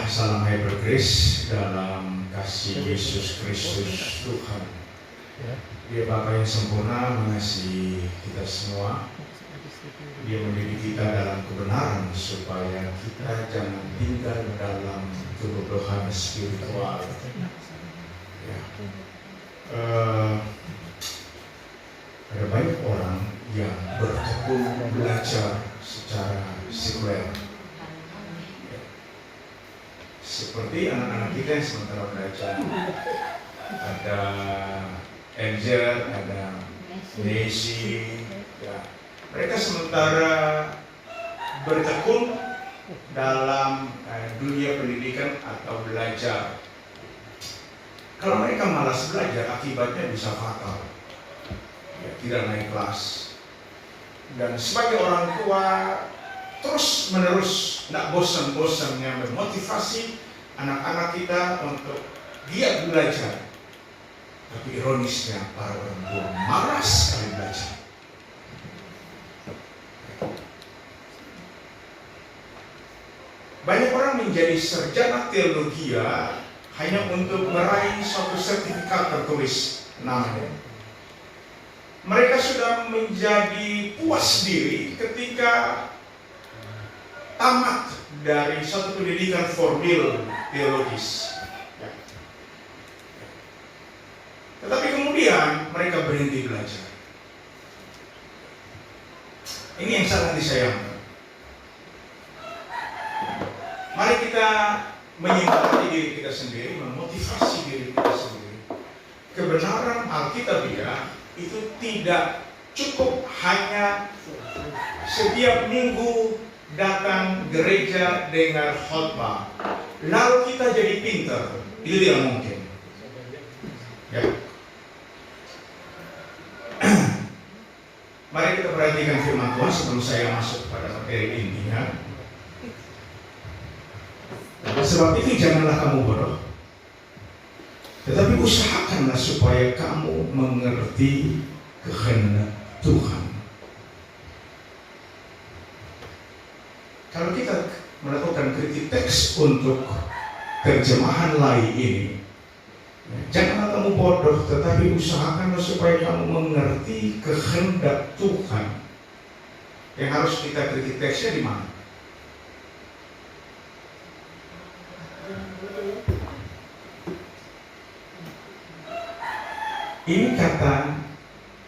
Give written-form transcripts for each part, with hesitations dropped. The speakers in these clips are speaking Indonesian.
salam Hyper Grace dalam kasih Yesus Kristus Tuhan. Dia Bapa yang sempurna mengasihi kita semua. Dia mendidik kita dalam kebenaran supaya kita jangan tinggal dalam kebodohan spiritual. Ya. Ada banyak orang yang bertekun belajar secara sekuler. Seperti anak-anak kita yang sementara belajar, ada Angel, ada Nancy, ya. Mereka sementara bertekun dalam dunia pendidikan atau belajar. Kalau mereka malas belajar, akibatnya bisa fatal, ya, tidak naik kelas. Dan sebagai orang tua, terus menerus tidak bosan-bosannya memotivasi anak-anak kita untuk giat belajar. Tapi ironisnya para orang tua malas sekali belajar. Banyak orang menjadi sarjana teologi hanya untuk meraih suatu sertifikat tertulis namanya. Mereka sudah menjadi puas diri ketika tamat dari suatu pendidikan formal teologis. Ya. Tetapi kemudian mereka berhenti belajar. Ini yang sangat disayangkan. Mari kita menyemangati diri kita sendiri, memotivasi diri kita sendiri. Kebenaran Alkitabiah itu tidak cukup hanya setiap minggu datang gereja dengar khotbah lalu kita jadi pintar. Itu tidak mungkin, ya. Mari kita perhatikan firman Tuhan sebelum saya masuk pada materi intinya. Sebab itu janganlah kamu bodoh, tetapi usahakanlah supaya kamu mengerti kehendak Tuhan. Kalau kita melakukan kritik teks untuk terjemahan lain ini, janganlah kamu bodoh, tetapi usahakanlah supaya kamu mengerti kehendak Tuhan. Yang harus kita kritik teksnya di mana? Ini kata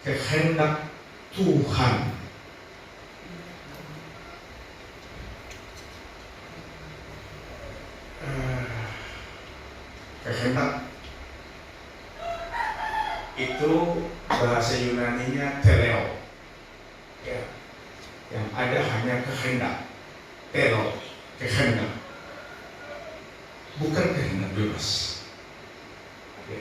kehendak Tuhan. Kehendak itu bahasa Yunaninya teleo, ya. Yang ada hanya kehendak, telo, kehendak, bukan kehendak bebas. Ya.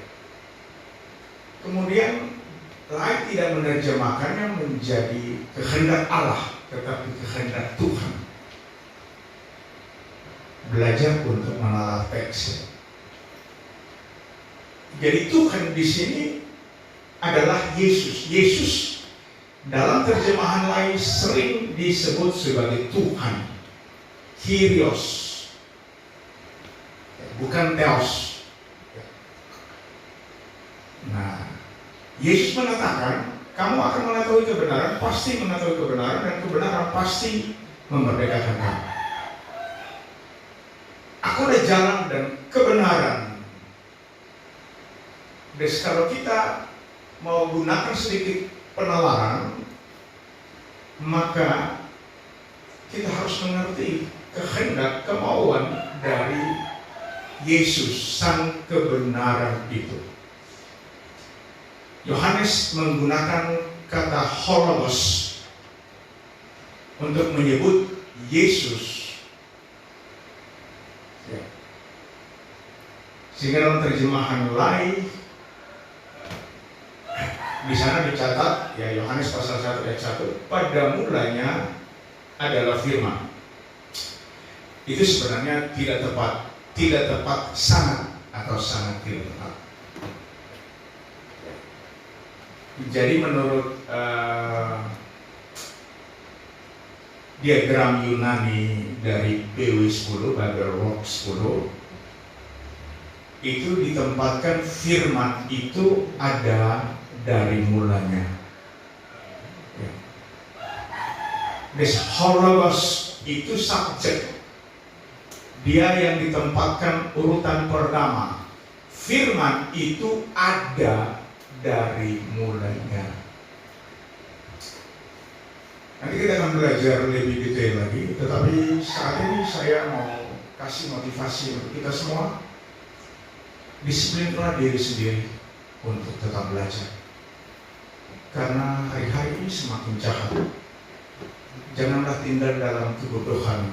Kemudian lain tidak menerjemahkannya menjadi kehendak Allah, tetapi kehendak Tuhan. Belajar untuk menelaah teks. Jadi Tuhan di sini adalah Yesus. Yesus dalam terjemahan lain sering disebut sebagai Tuhan, Kyrios, bukan Theos. Nah, Yesus mengatakan, kamu akan mengetahui kebenaran, pasti mengetahui kebenaran, dan kebenaran pasti memerdekakan kamu. Aku adalah jalan dan kebenaran. Dan kalau kita mau gunakan sedikit penalaran, maka kita harus mengerti kehendak, kemauan dari Yesus, sang kebenaran itu. Yohanes menggunakan kata hologos untuk menyebut Yesus. Ya. Sehingga dalam terjemahan lain di sana dicatat, ya, Yohanes pasal 1 ayat 1, pada mulanya adalah firman. Itu sebenarnya tidak tepat sangat atau sangat tidak tepat. Jadi menurut diagram Yunani dari BW10, Bible Work 10, itu ditempatkan firman itu ada dari mulanya. Ya. This Hologos itu subjek. Dia yang ditempatkan urutan pertama. Firman itu ada dari mulanya. Nanti kita akan belajar lebih detail lagi, tetapi saat ini saya mau kasih motivasi untuk kita semua. Disiplinlah diri sendiri untuk tetap belajar. Karena hari-hari ini semakin jahat. Janganlah tinggal dalam kebodohan.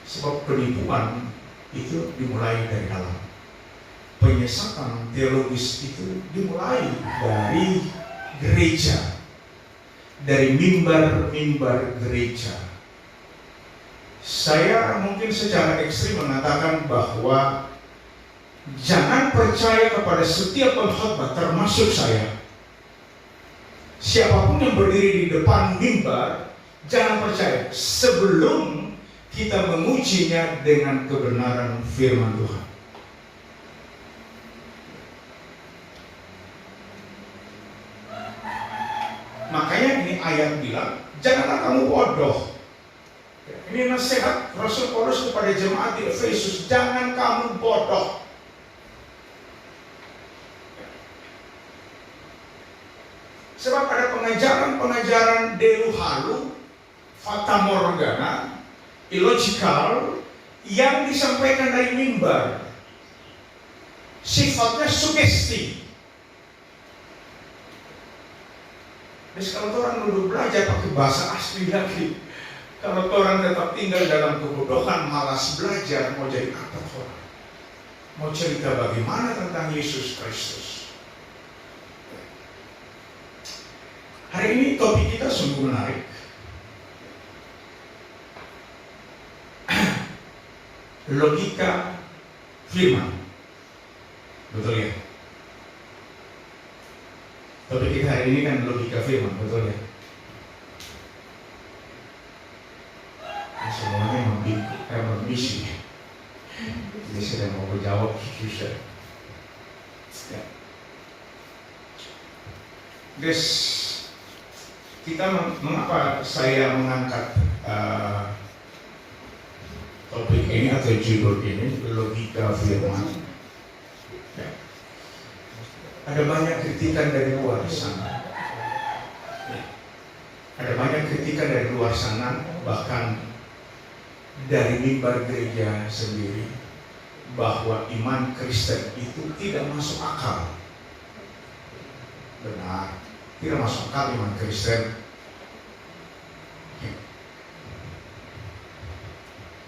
Sebab penipuan itu dimulai dari dalam. Penyesatan teologis itu dimulai dari gereja, dari mimbar-mimbar gereja. Saya mungkin secara ekstrim mengatakan bahwa jangan percaya kepada setiap pengkhotbah, termasuk saya. Siapapun yang berdiri di depan mimbar, jangan percaya sebelum kita mengujinya dengan kebenaran firman Tuhan. Makanya ini ayat bilang, janganlah kamu bodoh. Ini nasihat Rasul Paulus kepada jemaat di Efesus, jangan kamu bodoh. Sebab ada pengajaran-pengajaran deru halu, fata morgana, illogical yang disampaikan dari mimbar. Sifatnya sugesti. Jadi kalau orang duduk belajar pakai bahasa asli lagi, kalau orang tetap tinggal dalam kebodohan, malas belajar, mau jadi apa orang? Mau cerita bagaimana tentang Yesus Kristus? Hari ini topik kita sungguh menarik. Logika firman. Betul ya? Topik kita hari ini kan logika firman, betul ya? Semuanya membisi. Jadi saya mau menjawab susah. Ya. Guys, mengapa saya mengangkat topik ini atau judul ini, logika firman? Ya. Ada banyak kritikan dari luar sana. Ya. Ada banyak kritikan dari luar sana, bahkan dari mimbar gereja sendiri, bahwa iman Kristen itu tidak masuk akal. Benar, tidak masuk akal iman Kristen.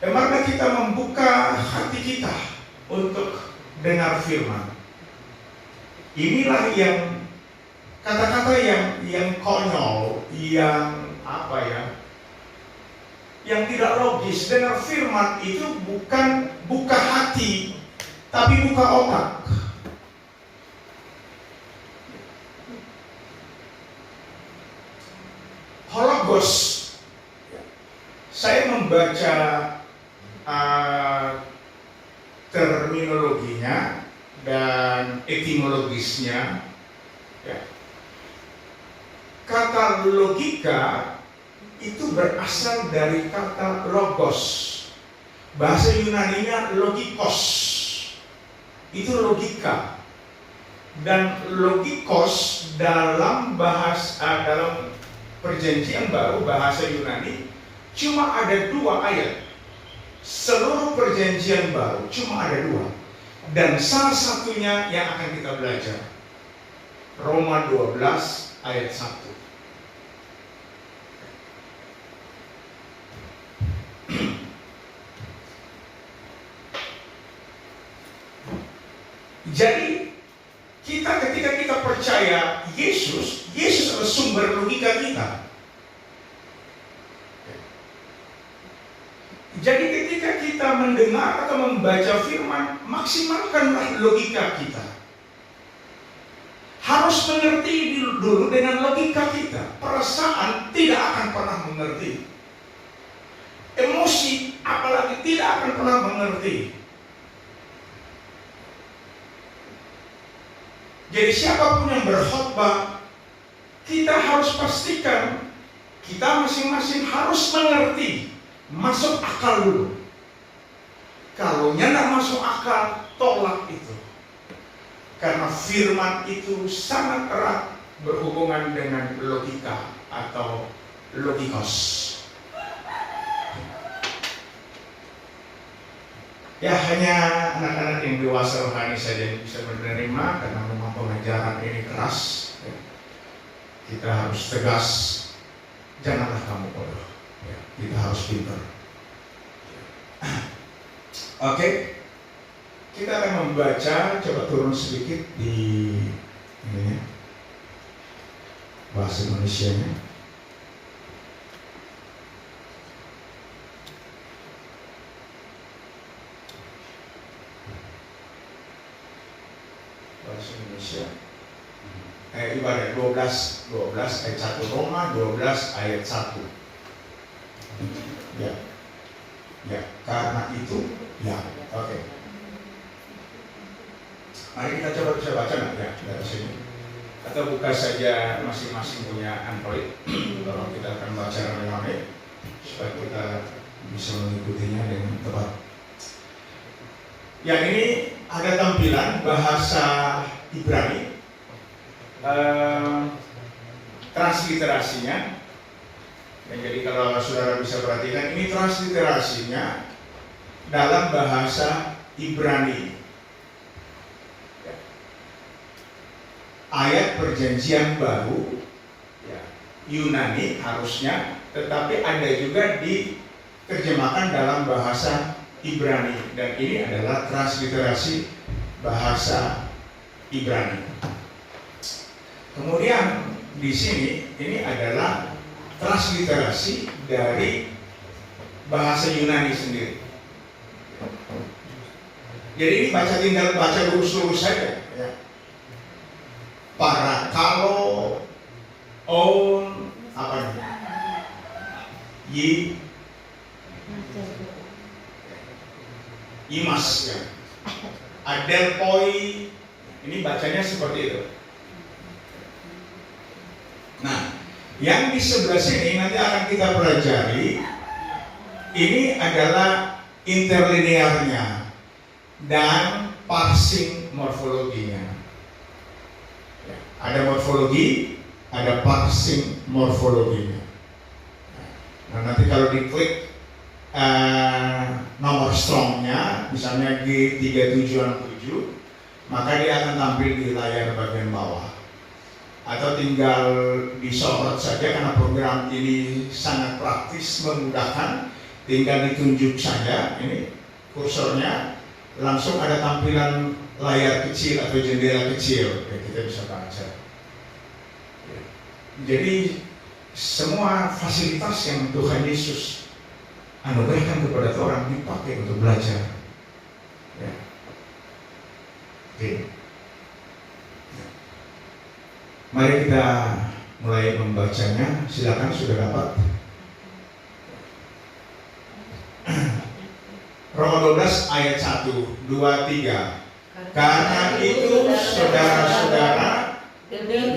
Maka kita membuka hati kita untuk dengar firman. Inilah yang kata-kata yang konyol, yang apa ya, yang tidak logis. Dengar firman itu bukan buka hati, tapi buka otak. Hologos, saya membaca terminologinya dan etimologisnya. Ya. Kata logika itu berasal dari kata logos. Bahasa Yunaninya logikos. Itu logika. Dan logikos dalam dalam Perjanjian Baru bahasa Yunani cuma ada 2 ayat. Seluruh Perjanjian Baru cuma ada 2. Dan salah satunya yang akan kita belajar, Roma 12 ayat 1. Jadi ketika kita percaya Yesus adalah sumber logika kita. Jadi ketika kita mendengar atau membaca firman, maksimalkanlah logika kita. Harus mengerti dulu dengan logika kita. Perasaan tidak akan pernah mengerti. mengerti. Jadi siapapun yang berkhotbah, kita harus pastikan kita masing-masing harus mengerti, masuk akal dulu. Kalau tidak masuk akal, tolak itu. Karena firman itu sangat erat berhubungan dengan logika atau logikos. Ya hanya anak-anak yang dewasa rohani saja yang bisa menerima, karena memang pengajaran ini keras. Kita harus tegas, janganlah kamu bodoh. Kita harus pintar. Oke, kita akan membaca, coba turun sedikit di ini ya, bahasa Indonesianya. Bahasa Indonesia. Ibarat 12 ayat 1, Roma 12 ayat 1. Ya. Ya, karena itu ya. Oke. Mari kita coba bisa baca ya dari sini. Atau buka saja masing-masing punya Android. Kalau kita akan baca rame-rame supaya kita bisa mengikutinya dengan tepat. Yang ini ada tampilan bahasa Ibrani, transliterasinya. Dan jadi kalau saudara bisa perhatikan, ini transliterasinya dalam bahasa Ibrani. Ayat perjanjian baru, Yunani harusnya, tetapi ada juga diterjemahkan dalam bahasa Ibrani. Dan ini adalah transliterasi bahasa Ibrani. Kemudian di sini ini adalah transliterasi dari bahasa Yunani sendiri. Jadi ini tinggal baca lurus-lurus saja ya. Para kalau on apa nih? Imas ya. Adelpoi, ini bacanya seperti itu. Nah, yang di sebelah sini nanti akan kita pelajari. Ini adalah interlinearnya dan parsing morfologinya. Ya, ada morfologi, ada parsing morfologinya. Nah, nanti kalau diklik nomor strongnya, misalnya G3767, maka dia akan tampil di layar bagian bawah. Atau tinggal disorot saja, karena program ini sangat praktis, memudahkan. Tinggal ditunjuk saja, ini kursornya, langsung ada tampilan layar kecil atau jendela kecil, ya, kita bisa baca. Jadi semua fasilitas yang Tuhan Yesus anugerahkan kepada orang dipakai untuk belajar. Ya. Oke. Mari kita mulai membacanya. Silakan, sudah dapat. Roma 12 ayat 1, 2, 3. Karena itu saudara-saudara, demi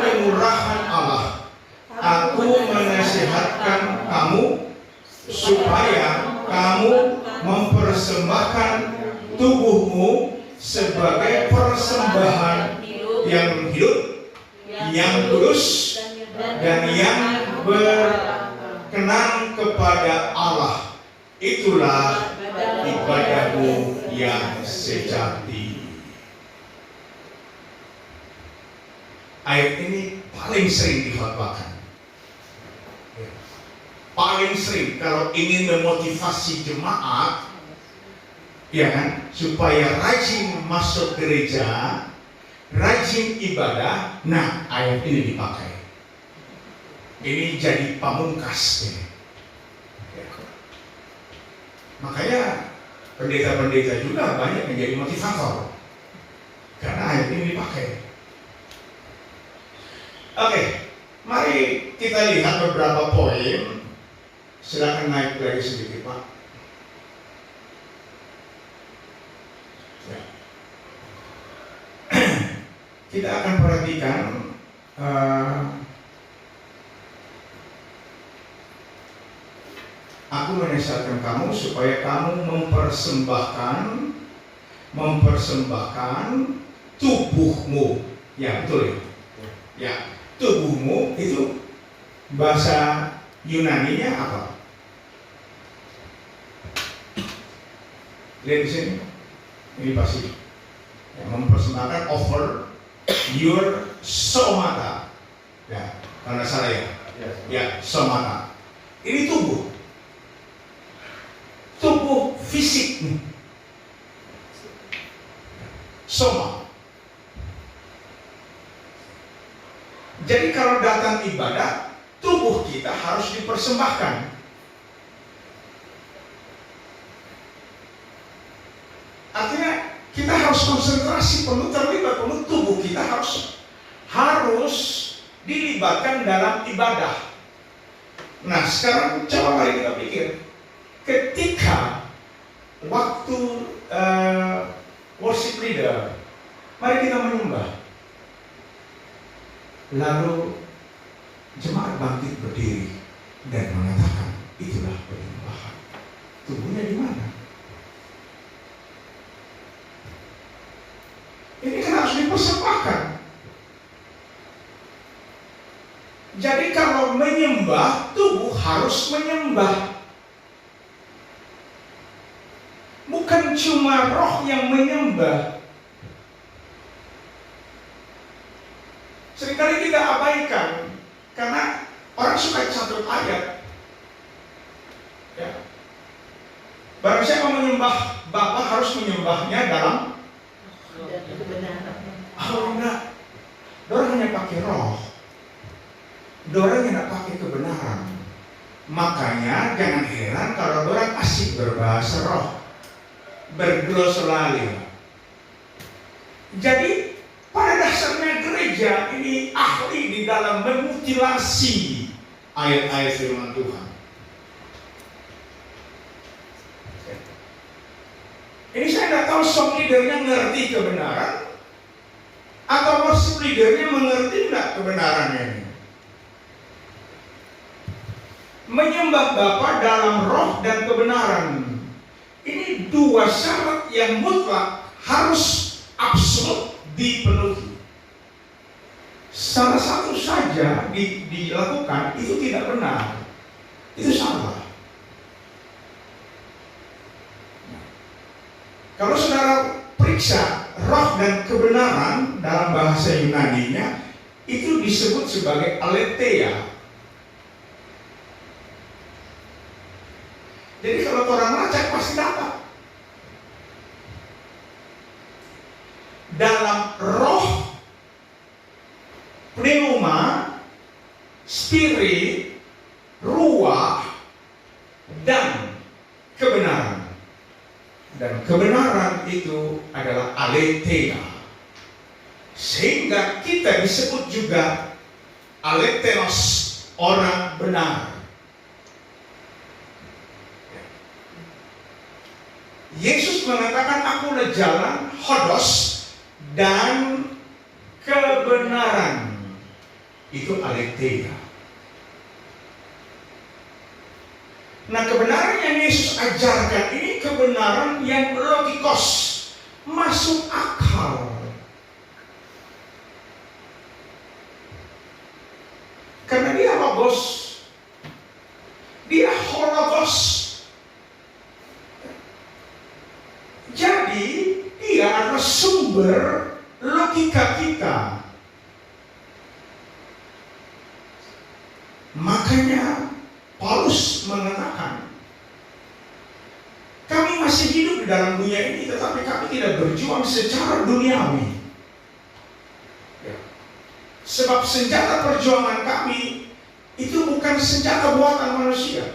kemurahan Allah, aku menasihatkan kamu supaya kamu mempersembahkan tubuhmu sebagai persembahan yang hidup, yang kudus, dan yang berkenan kepada Allah. Itulah ibadahmu yang sejati. Ayat ini paling sering dikhotbahkan. Paling sering kalau ingin memotivasi jemaat, ya kan, supaya rajin masuk gereja, rajin ibadah. Nah, ayat ini dipakai. Ini jadi pamungkas ini. Makanya pendeta-pendeta juga banyak menjadi motivator karena ayat ini dipakai. Oke, mari kita lihat beberapa poin. Silakan naik lagi sedikit, Pak. kita akan perhatikan aku menasihatkan kamu supaya kamu mempersembahkan tubuhmu. Ya, betul ya. Ya, tubuhmu itu bahasa Yunaninya apa? Lihat di sini. Ini pasti. Ya, mempersembahkan, offer your somata. Ya, karena salah ya. Ya, somata. Ini tubuh. Tubuh fisik nih. Soma. Jadi kalau datang ibadah, tubuh kita harus dipersembahkan. Artinya kita harus konsentrasi penuh, terlibat penuh, tubuh kita harus dilibatkan dalam ibadah. Nah, sekarang coba mari kita pikir, ketika waktu worship leader, mari kita menyembah, lalu jemaat bangkit berdiri dan mengatakan, itulah penyembahan. Tubuhnya di mana? Ini kan harus dipersembahkan. Jadi kalau menyembah, tubuh harus menyembah. Bukan cuma roh yang menyembah. Seringkali kita abaikan karena orang suka satu ayat. Ya. Barang siapa menyembah Bapa harus menyembahnya dalam kebenaran. Oh enggak, dorang hanya pakai roh, dorang tidak pakai kebenaran. Makanya jangan heran kalau dorang asik berbahasa roh, berglosolalia. Jadi pada dasarnya gereja ini ahli di dalam memutilasi ayat-ayat firman Tuhan. Ini saya tidak tahu song leadernya ngerti kebenaran atau worship leadernya mengerti tidak kebenarannya ini. Menyembah Bapa dalam roh dan kebenaran. Ini dua syarat yang mutlak harus absolut dipenuhi. Salah satu saja dilakukan itu tidak benar, itu salah. Kalau saudara periksa roh dan kebenaran dalam bahasa Yunaninya itu disebut sebagai aletheia. Jadi kalau orang lacak pasti dapat. Dalam roh, pneuma, spirit, ruah, dan kebenaran. Dan kebenaran itu adalah aletheia. Sehingga kita disebut juga aletheos, orang benar. Yesus mengatakan, akulah jalan, hodos, dan kebenaran. Itu aletheia. Nah, kebenaran yang Yesus ajarkan ini kebenaran yang logikos, masuk akal. Karena dia logos, dia hologos. Jadi dia adalah sumber logika kita. Makanya Paulus mengatakan, kami masih hidup di dalam dunia ini, tetapi kami tidak berjuang secara duniawi. Ya. Sebab senjata perjuangan kami itu bukan senjata buatan manusia.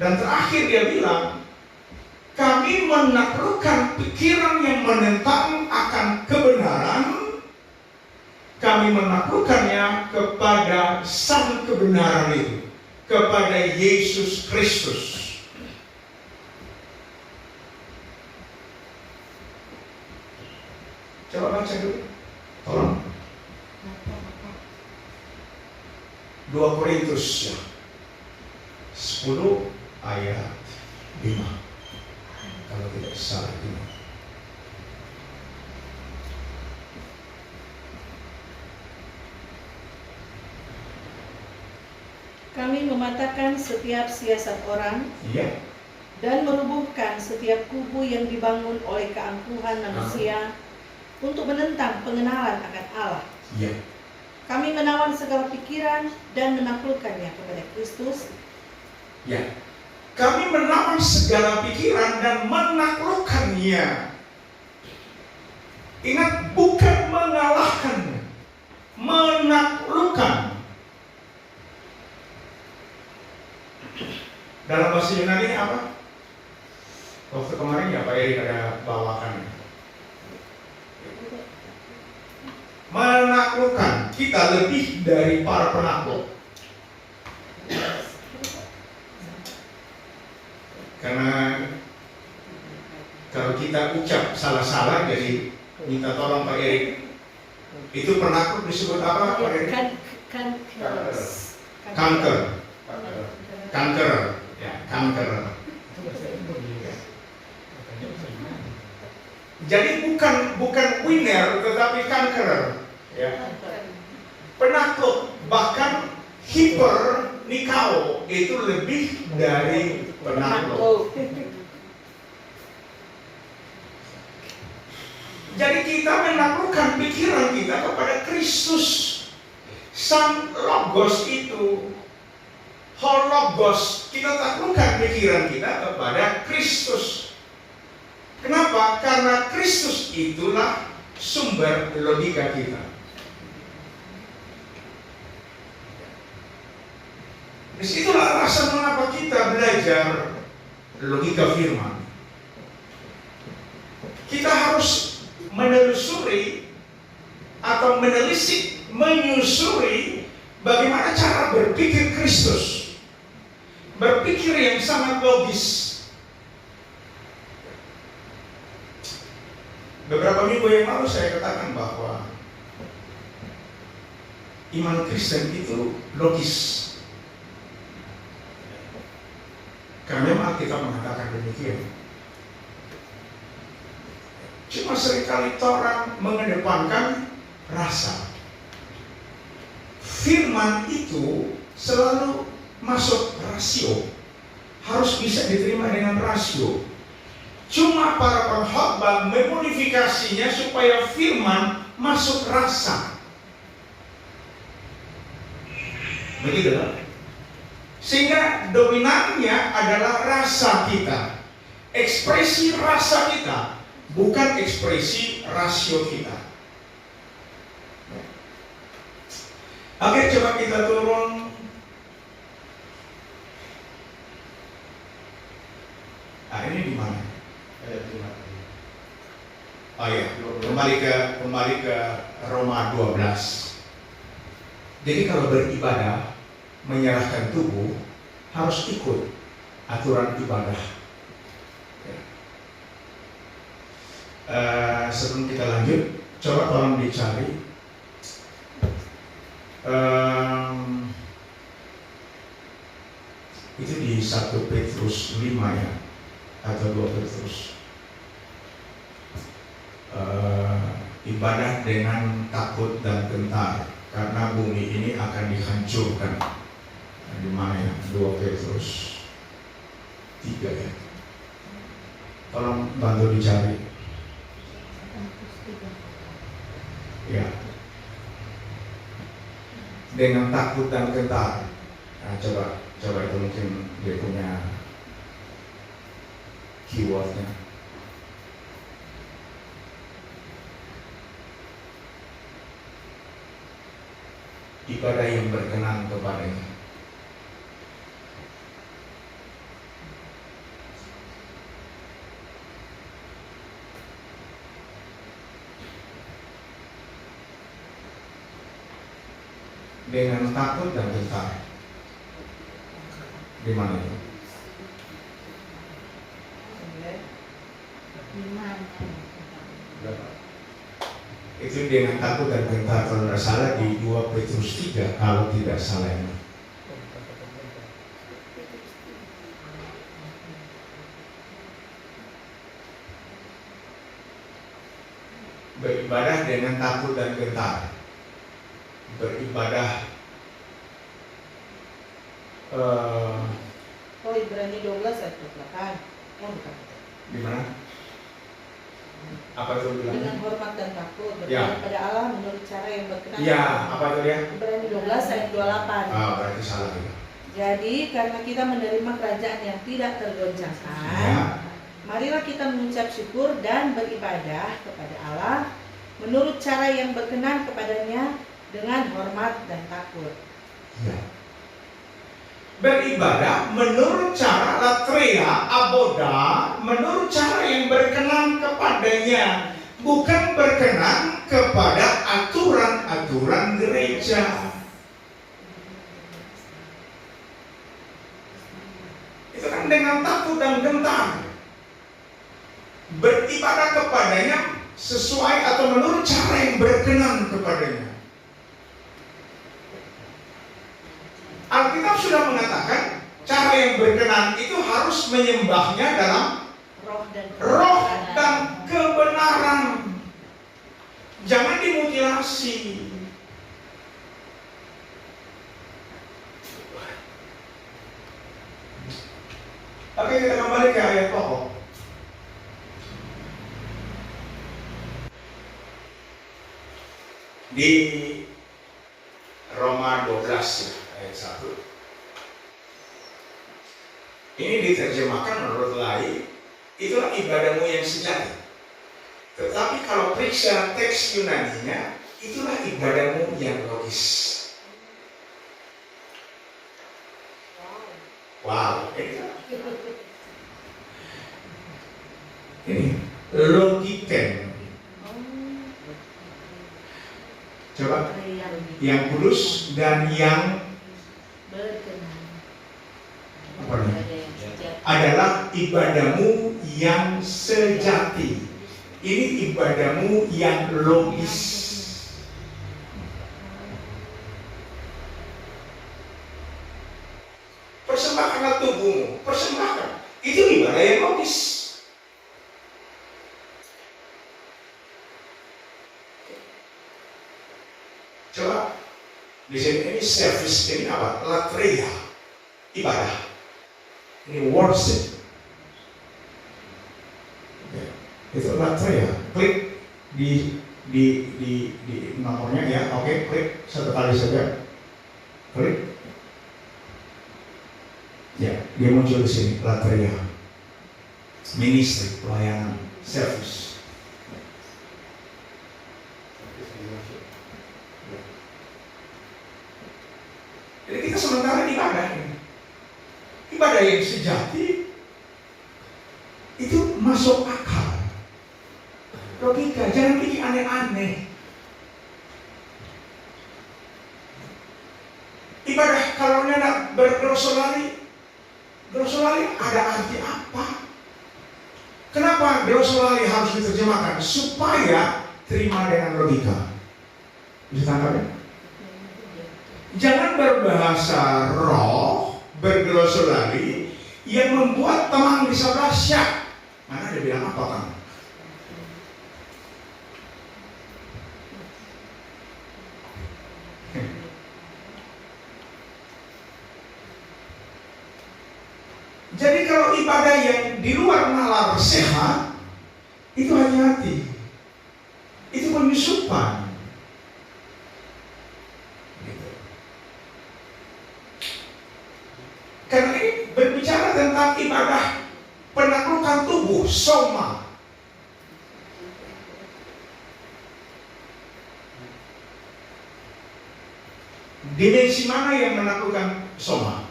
Dan terakhir dia bilang, kami menaklukkan pikiran yang menentang akan kebenaran. Kami menaklukkannya kepada sang kebenaran itu, kepada Yesus Kristus. Coba baca dulu Tolong. 2 Korintus ya. 10 ayat 5. Kalau tidak salah 5. Kami mematahkan setiap siasat orang Iya. dan merubuhkan setiap kubu yang dibangun oleh keangkuhan manusia untuk menentang pengenalan akan Allah. Iya. Kami menawan segala pikiran dan menaklukkannya kepada Kristus. Ya. Kami menawan segala pikiran dan menaklukkannya. Ingat, bukan mengalahkannya, menaklukkan. Dalam bahasa Yunani apa? Waktu kemarin ya Pak Erik ada bawakan. Menaklukkan. Kita lebih dari para penakluk. Karena kalau kita ucap salah-salah, jadi minta tolong Pak Erik. Itu penakluk disebut apa Pak Erik? Kanker. Kanker. Ya, kanker. Jadi bukan winner tetapi kanker. Ya. Penakluk, bahkan hiper nikao itu lebih dari penakluk. Jadi kita menaklukkan pikiran kita kepada Kristus. Sang Logos itu, Hologos, kita taklukkan pikiran kita kepada Kristus. Kenapa? Karena Kristus itulah sumber logika kita. Disitulah alasan mengapa kita belajar logika firman. Kita harus menelusuri atau menelisik, menyusuri bagaimana cara berpikir Kristus. Berpikir yang sangat logis. Beberapa minggu yang lalu saya katakan bahwa iman Kristen itu logis. Karena memang kita mengatakan demikian. Cuma seringkali orang mengedepankan rasa. Firman itu selalu masuk rasio, harus bisa diterima dengan rasio. Cuma para pengkhotbah memodifikasinya supaya firman masuk rasa. Begitu kan? Sehingga dominannya adalah rasa kita, ekspresi rasa kita, bukan ekspresi rasio kita. Oke, coba kita turun. Nah, ini di mana? Oh iya, kembali ke Roma 12. Jadi kalau beribadah, menyerahkan tubuh, harus ikut aturan ibadah. Sebelum kita lanjut, coba tolong dicari itu di 1 Petrus 5 ya, atau 2 Petrus. Ibadah dengan takut dan gentar, karena bumi ini akan dihancurkan. Di mana ya? 2 Petrus 3 ya. Tolong bantu dicari. Ya. Dengan takut dan gentar. Nah, coba itu mungkin dia punya keywordnya. Ibadah yang berkenan kepadanya. Dengan takut dan gentar. Di mana itu? Itu dengan takut dan gentar, kalau tidak salah di 2 Petrus 3 kalau tidak salah ini. Beribadah dengan takut dan gentar. Beribadah Ibrani 12 ayat 28. Oh, bukan. Gimana? Apa itu Dengan bilangnya? hormat dan takut Ya. beribadah pada Allah menurut cara yang berkenan. Ya, apa itu dia? Ibrani 12 ayat 28. Berarti salah itu. Jadi karena kita menerima kerajaan yang tidak tergoncangkan, Ya. marilah kita mengucap syukur dan beribadah kepada Allah menurut cara yang berkenan kepadanya dengan hormat dan takut. Ya. Beribadah menurut cara latria, aboda, menurut cara yang berkenan kepadanya, bukan berkenan kepada aturan-aturan gereja. Itu kan dengan takut dan gentar. Beribadah kepadanya sesuai atau menurut cara yang berkenan kepadanya. Alkitab sudah mengatakan cara yang berkenan itu harus menyembahnya dalam roh dan kebenaran. Jangan dimutilasi. Oke, kita kembali ke ayat pokok. Di Roma 12 ayat 1. Ini diterjemahkan menurut lain, itulah ibadahmu yang sejati. Tetapi kalau periksa teks Yunaninya, itulah ibadahmu yang logis. Wow, ini logiken. Coba, yang kudus dan yang apa nih? Adalah ibadahmu yang sejati. Ini ibadahmu yang logis. Persembahkanlah tubuhmu, persembahkan. Itu ibadah yang logis. Coba di sini ini service, ini apa? Latria, ibadah. Ini worship. Itu latria. Klik di nomornya ya. Oke, klik satu kali saja. Klik. Ya, dia muncul di sini, latria. Ministry, pelayanan, service. Jadi kita sementara ibadah ini. Ibadah yang sejati itu masuk akal. Logika, jangan bikin aneh-aneh. Ibadah kalau nak berglosolali ada arti apa? Kenapa glosolali harus diterjemahkan? Supaya terima dengan logika. Bisa tangkap ya? Jangan berbahasa roh, berglosolali yang membuat teman di sebelah syak. Mana dia bilang apa kan? Jadi kalau ibadah yang di luar nalar sehat, itu hati-hati. Itu penyusupan. Gitu. Karena ini berbicara tentang ibadah penaklukan tubuh, soma. Dimensi mana yang menaklukkan soma?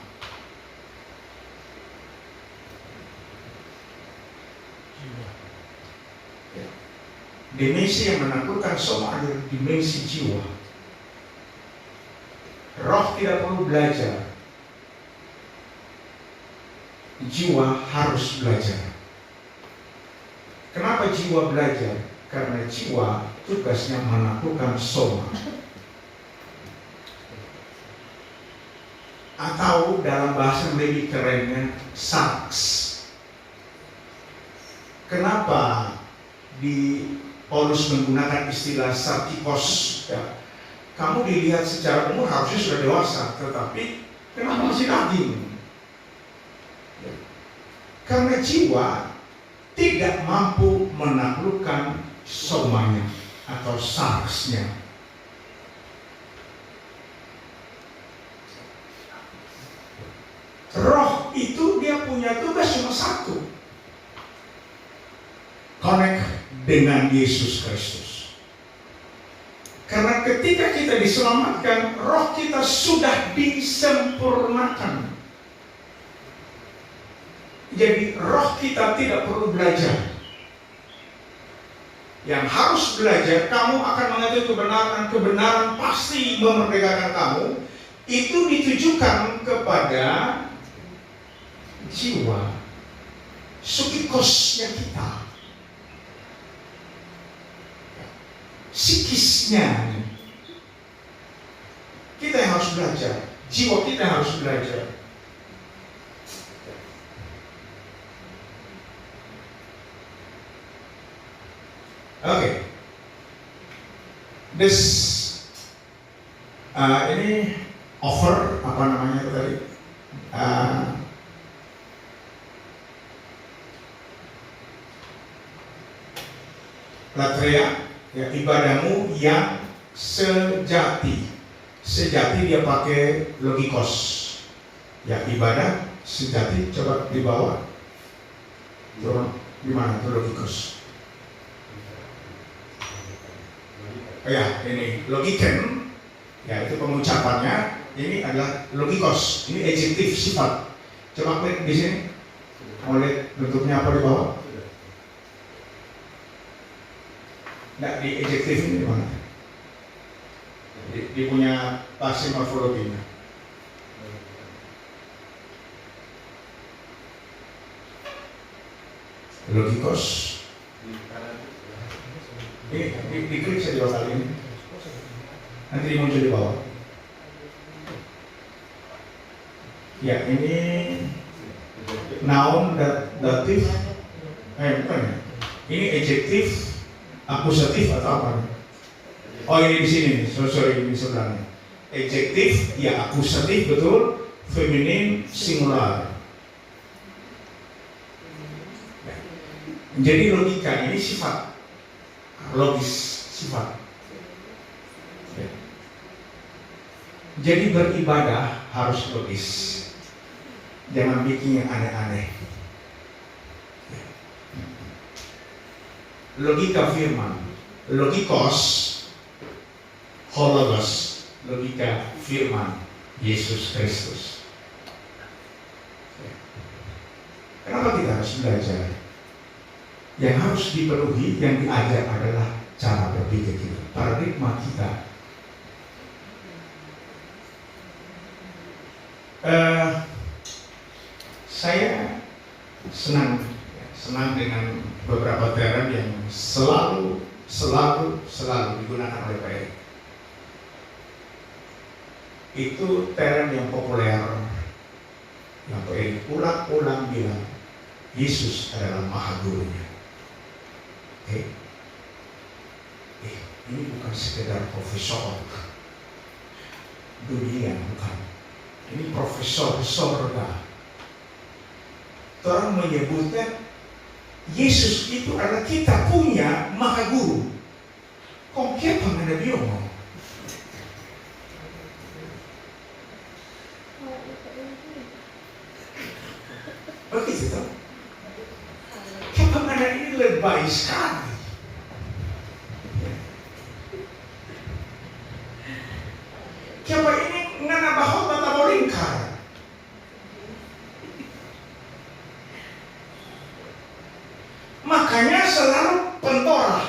Dimensi yang menaklukkan soma adalah dimensi jiwa. Roh tidak perlu belajar, jiwa harus belajar. Kenapa jiwa belajar? Karena jiwa tugasnya menaklukkan soma. Atau dalam bahasa yang lebih kerennya sarx. Kenapa di Paulus menggunakan istilah sarkikos? Ya. Kamu dilihat secara umur harusnya sudah dewasa, tetapi kenapa masih daging? Ya. Karena jiwa tidak mampu menaklukkan somanya atau sarxnya. Roh itu dia punya tugas cuma satu, connect dengan Yesus Kristus. Karena ketika kita diselamatkan, roh kita sudah disempurnakan. Jadi roh kita tidak perlu belajar. Yang harus belajar, kamu akan mengetahui kebenaran. Kebenaran pasti memerdekakan kamu. Itu ditujukan kepada jiwa, psikikosnya kita, psikisnya. Kita yang harus belajar, jiwa kita yang harus belajar. Oke. Ini offer apa namanya itu tadi? Latria, ya, ibadahmu yang sejati. Sejati dia pakai logikos. Ya, ibadah sejati, coba dibawa. Coba di mana itu logikos? Oh ya, ini logiken. Ya, itu pengucapannya. Ini adalah logikos. Ini adjektif sifat. Coba klik di sini. Mau lihat bentuknya apa di bawah? Nggak, di adjektif ini di mana? Di punya pasif morfologinya. Logikos. Ini diklik saja dua kali ini. Nanti muncul di bawah. Ya, ini noun, datif. Bukan ya. Ini adjektif, akusatif atau apa? Oh, ini di sini. Sorry, ini sebelahnya. Adjektif, ya akusatif betul. Feminin, singular. Jadi logika ini sifat, logis, sifat. Jadi beribadah harus logis. Jangan bikin yang aneh-aneh. Logika firman, logikos, hologos, logika firman Yesus Kristus. Kenapa kita harus belajar? Yang harus dipenuhi, yang diajar adalah cara berpikir kita, paradigma kita. Saya senang dengan beberapa term yang selalu digunakan oleh Pak Erik. Itu term yang populer, yang Pak Erik ulang-ulang bilang, Yesus adalah Maha Gurunya. Ini bukan sekedar profesor dunia, bukan. Ini profesor sorga. Orang menyebutnya Yesus itu adalah kita punya Maha Guru. Kok kita mengenai biomong? Begitu. Kita mengenai ini lebay sekali. Siapa ini ngana bahot mata bolingkar. Makanya selalu pentorah.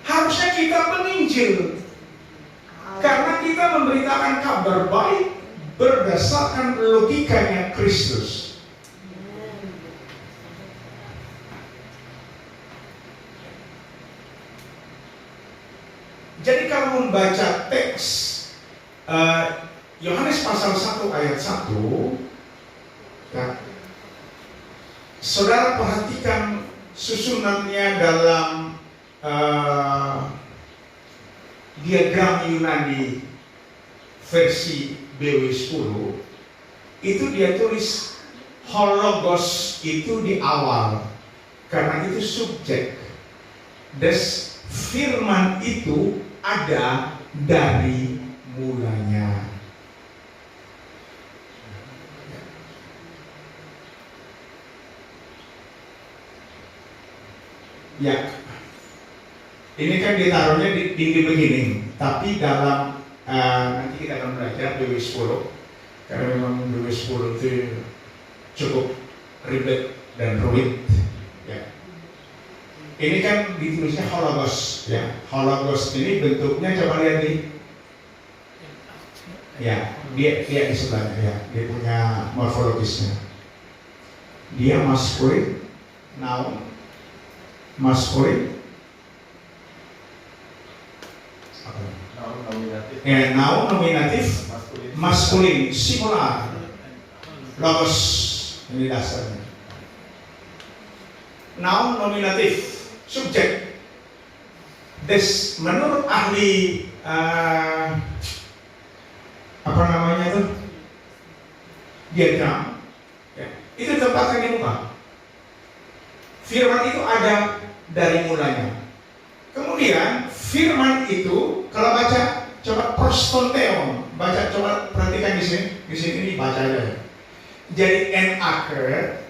Harusnya kita menginjil. Karena kita memberitakan kabar baik berdasarkan logikanya Kristus. membaca teks Yohanes pasal 1 ayat 1, ya, saudara perhatikan susunannya dalam diagram Yunani versi BW10, itu dia tulis hologos itu di awal, karena itu subjek. Des firman itu ada dari mulanya. Ya, ini kan ditaruhnya di beginning, tapi dalam nanti kita akan belajar BW10, karena memang BW10 itu cukup ribet dan rumit. Ya. Ini kan ditulisnya hologos, ya. Hologos ini bentuknya coba lihat nih. Ya, dia di sebelahnya, ya. Dia punya morfologisnya. Dia maskulin, noun, maskulin, noun nominatif, maskulin, singular, logos, ini dasarnya. Noun nominatif, subjek. Menurut ahli apa namanya tuh, diagram, ya, itu tempatkan di muka. Firman itu ada dari mulanya. Kemudian firman itu kalau baca coba prostonteon, baca coba perhatikan di sini ini baca aja. Jadi enake,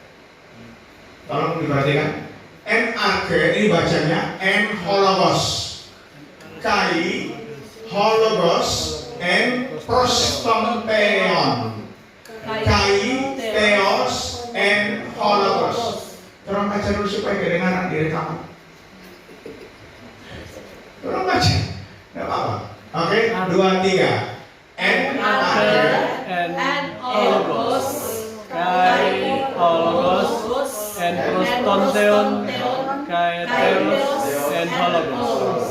tolong diperhatikan. Enake ini bacanya en hologos, kai hologos en prostonteon, kai theos en hologos. Tolong baca dulu supaya kedengaran di rekaman. Tolong baca, nggak apa-apa. Oke, 2, 3. En hologos, kai hologos, en prostonteon, kai theos, en hologos.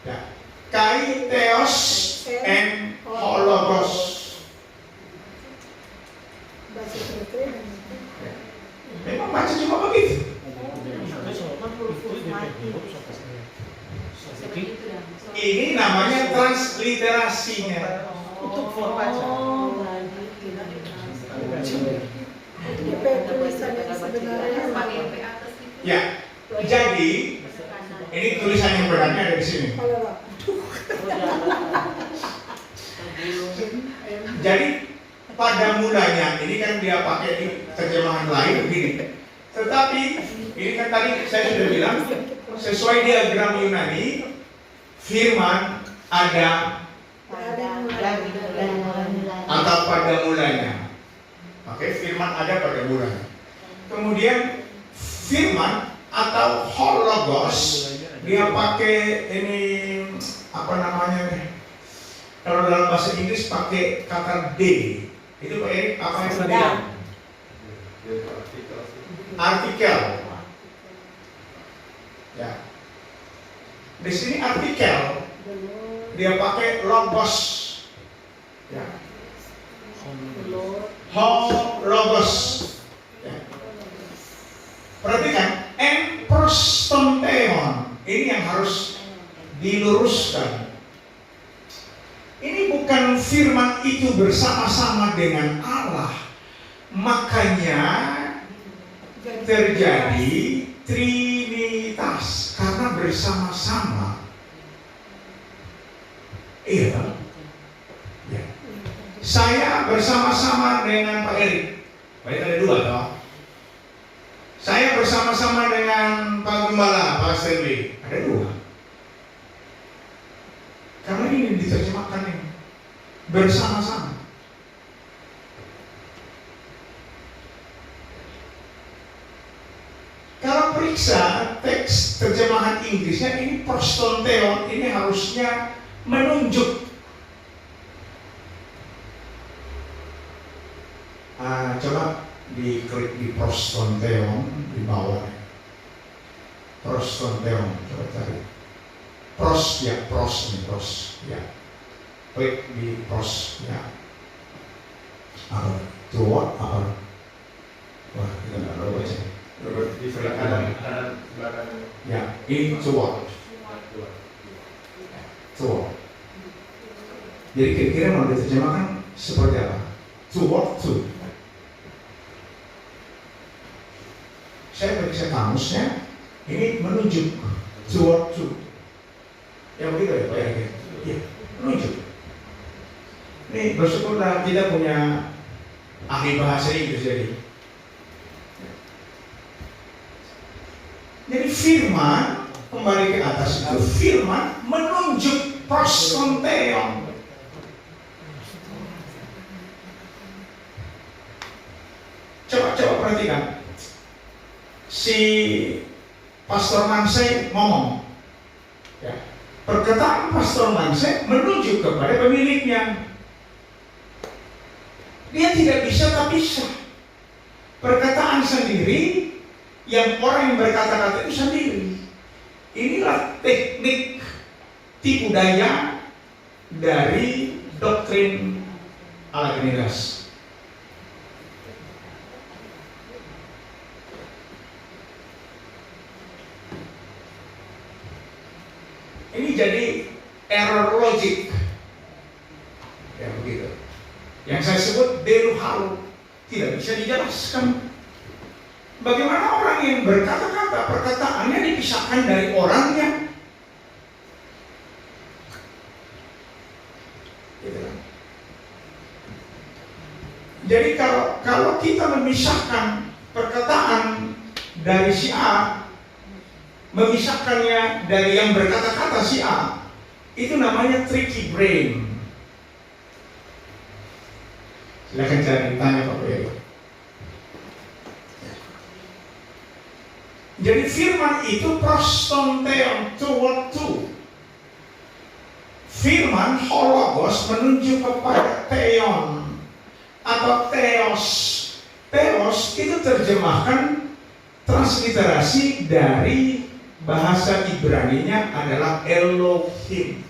Ya. Kai theos en hologos. Memang baca cuma begitu. Ini namanya transliterasinya. Untuk baca. Ya, jadi ini tulisan yang benarnya ada di sini. Jadi pada mulanya, ini kan dia pakai di terjemahan lain begini. Tetapi ini kan tadi saya sudah bilang sesuai diagram Yunani, firman ada atau pada mulanya. Oke, firman ada pada mulanya. Kemudian firman atau hologos dia pakai ini apa namanya? Kalau dalam bahasa Inggris pakai kata D. Itu Pak Erik apa yang sedang? Artikel. Ya. Di sini artikel dia pakai logos. Ya. Hologos. Ya. Perhatikan, en prostonteon. Ini yang harus diluruskan. Ini bukan firman itu bersama-sama dengan Allah. Makanya terjadi Trinitas karena bersama-sama. Iya. Ya. Saya bersama-sama dengan Pak Erik. Pak Erik ada 2 toh. Saya bersama-sama dengan Pak Gembala, Pak Stanley. Ada 2. Karena ini diterjemahkan ini bersama-sama. Kalau periksa teks terjemahan Inggrisnya ini prostonteon ini harusnya menunjuk. Coba diklik di prostonteon di bawah. Prostonteon, coba cari. pros ya, pros nih, pros ya. Klik di pros ya. Apa? Toward apa? Wah, kita nggak tahu baca. Di sebelah kanan belakang. Ya, ini toward. Toward. Jadi kira-kira mau diterjemahkan seperti apa? Toward to. Saya periksa kamusnya, ini menunjuk toward to. Ya begitu ya Pak ya? Iya, menunjuk. Ini bersyukurlah kita punya ahli bahasa Inggris jadi firman kembali ke atas itu firman menunjuk prostonteon. Coba perhatikan si Pastor Manse ngomong ya, perkataan Pastor Manse menunjuk kepada pemiliknya. Dia tidak bisa tak bisa. Perkataan sendiri yang orang yang berkata-kata itu sendiri. Inilah teknik tipu daya dari doktrin ala Trinitas. Ini jadi error logik. Ya begitu. Yang saya sebut deluhalu, tidak bisa dijelaskan. Bagaimana orang yang berkata-kata, perkataannya dipisahkan dari orangnya? Gitu kan? Jadi kalau kita memisahkan perkataan dari si A, memisahkannya dari yang berkata-kata si A, itu namanya tricky brain. Silahkan cari tanya Pak Beri. Jadi firman itu prostonteon, toward to. Firman hologos menunjuk kepada theon atau theos. Theos itu terjemahkan transliterasi dari bahasa Ibrani-nya adalah Elohim.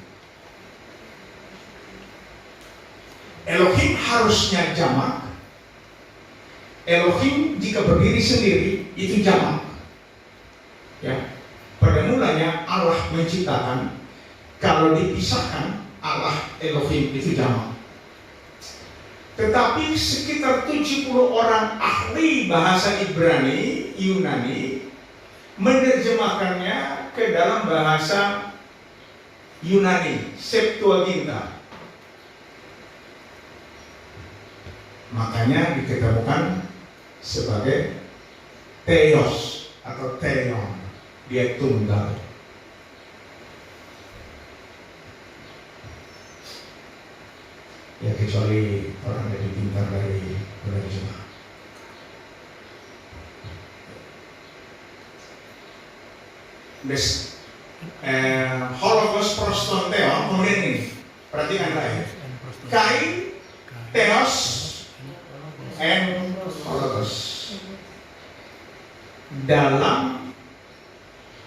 Elohim harusnya jamak. Elohim jika berdiri sendiri itu jamak. Ya, pada mulanya Allah menciptakan. Kalau dipisahkan Allah Elohim itu jamak. Tetapi sekitar 70 orang ahli bahasa Ibrani, Yunani menerjemahkannya ke dalam bahasa Yunani, Septuaginta. Makanya diketemukan sebagai theos atau theon, dia tunggal. Ya kecuali orang lebih pintar dari penerjemah. Hologos prostonteon, kemudian ini, perhatikan saya. Kai, theos, and hologos. Dalam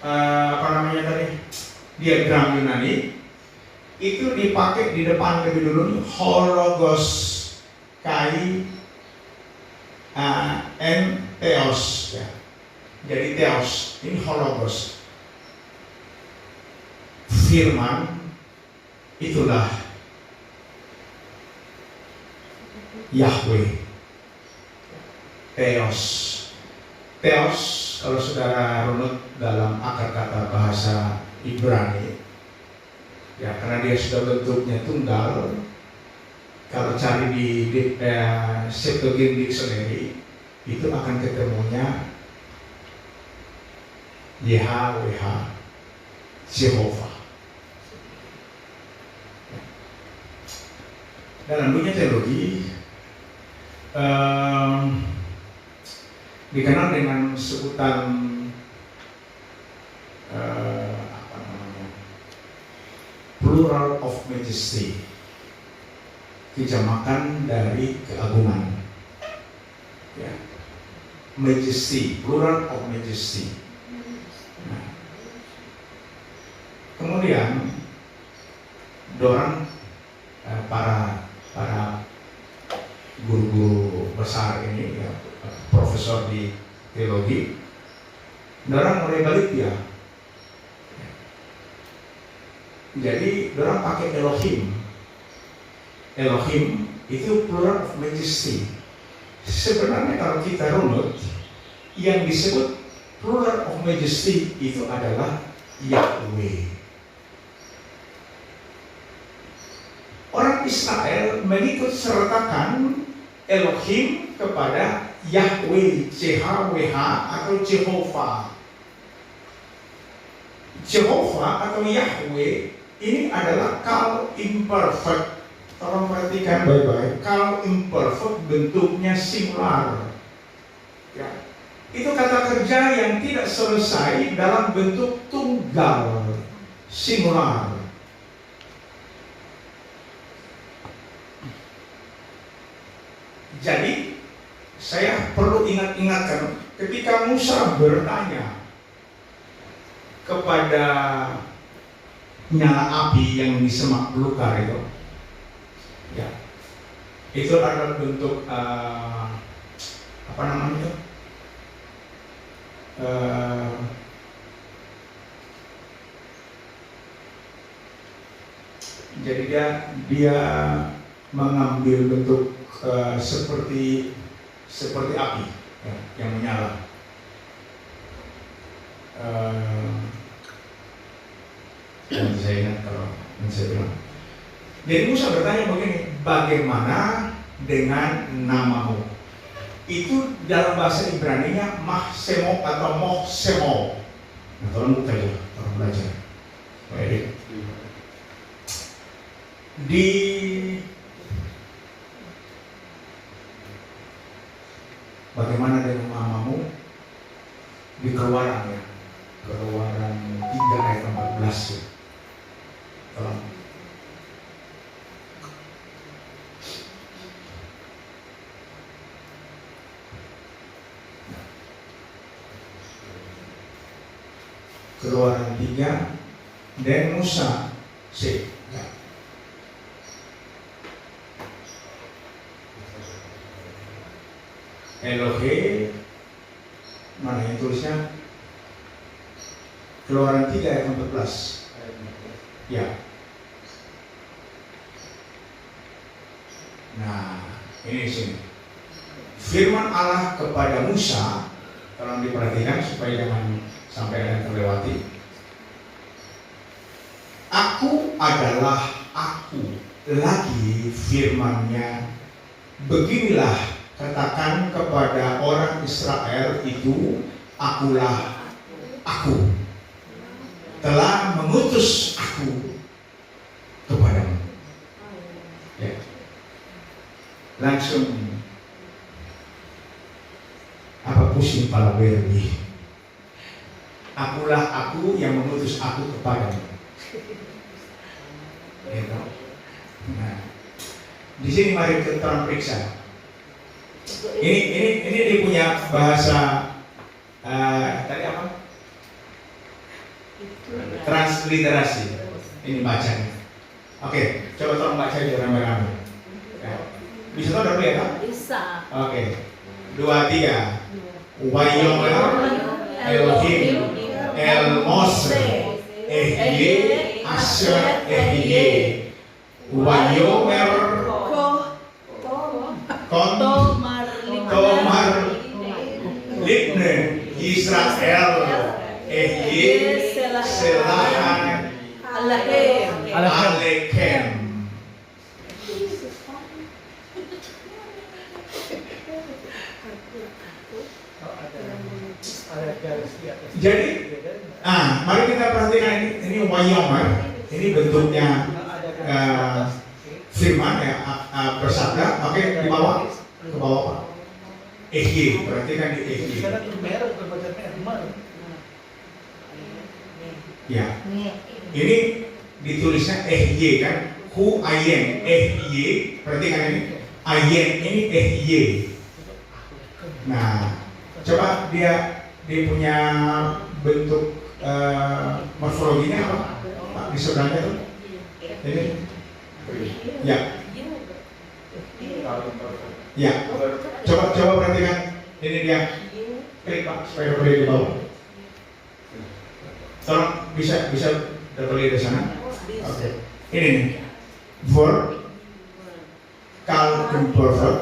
apa namanya tadi, diagram Yunani itu dipakai di depan lebih dulu nih, hologos, kai, and theos ya. Jadi theos ini hologos. Firman itulah Yahweh. Theos. Theos kalau saudara runut dalam akar kata bahasa Ibrani, ya karena dia sudah bentuknya tunggal. Kalau cari di Septuagint Dictionary itu akan ketemunya YHWH, Jehovah. Dalam dunia teologi dikenal dengan sebutan apa namanya, plural of majesty, dijamakan dari keagungan. Ya. Majesty, plural of majesty. Nah. Kemudian kemudian dorang para guru-guru besar ini, ya, profesor di teologi, dorang mulai balik dia. Jadi dorang pakai Elohim. Elohim itu plural of majesty. Sebenarnya kalau kita runut, yang disebut plural of majesty itu adalah Yahweh. Orang Israel mengikut sertakan Elohim kepada Yahweh, JHWH atau Jehovah. Jehovah atau Yahweh ini adalah kal imperfect. Tolong perhatikan baik-baik. Kal imperfect bentuknya singular. Ya. Itu kata kerja yang tidak selesai dalam bentuk tunggal, singular. Jadi saya perlu ingatkan ketika Musa bertanya kepada nyala api yang di semak belukar itu, ya, itu adalah bentuk apa namanya itu? Jadi dia mengambil bentuk seperti api, ya, yang menyala. Dan saya ingat kalau saya bilang. Jadi Musa bertanya begini, bagaimana dengan namamu? Itu dalam bahasa Ibrani-nya Mahsemo atau Mohsemo. Nah, tolong buka ya, tolong belajar. Baik. Di bagaimana dengan namamu? Di Keluaran ya. Keluaran 3 ayat 14 ya. Tolong. Keluaran 3 dan Musa ya. Elohe mana yang tulisnya? Keluaran 3 ayat 14 ya. Nah ini sini firman Allah kepada Musa. Tolong diperhatikan supaya jangan sampai ada yang terlewati. Aku adalah aku, lagi firman-Nya. Beginilah katakan kepada orang Israel itu, akulah aku, telah mengutus aku kepadamu. Ya. Langsung apa pusing kepala berbi. Akulah aku yang mengutus aku kepadamu. Ya, nah, di sini mari kita periksa. Ini dia punya bahasa tadi apa? Transliterasi. Ini bacanya. Oke, coba tolong baca aja rame-rame. Ya. Bisa tahu dulu ya, Kak? Bisa. Oke. 2, 3. Wayomer Elohim El Mose Ehye Asher Ehye Wayomer Tomar Libne Israel Ehye Selahan Alekem. Jadi, mari kita perhatikan ini Wayomer, ini bentuknya firman ya, bersabda. Oke, di bawah, ke bawah Pak. Ehye, perhatikan di Ehye. Ya, ini ditulisnya Ehye kan, Hu Ayen, Ehye, perhatikan ini, Ayen ini Ehye. Nah, coba dia punya bentuk morfologinya apa? Pak di sebelahnya tuh. Ini. Ya. Ya. Coba perhatikan. Ini dia. Klik Pak supaya boleh di bawah. Tolong bisa double di sana. Oke. Ini nih. Verb kalau imperfect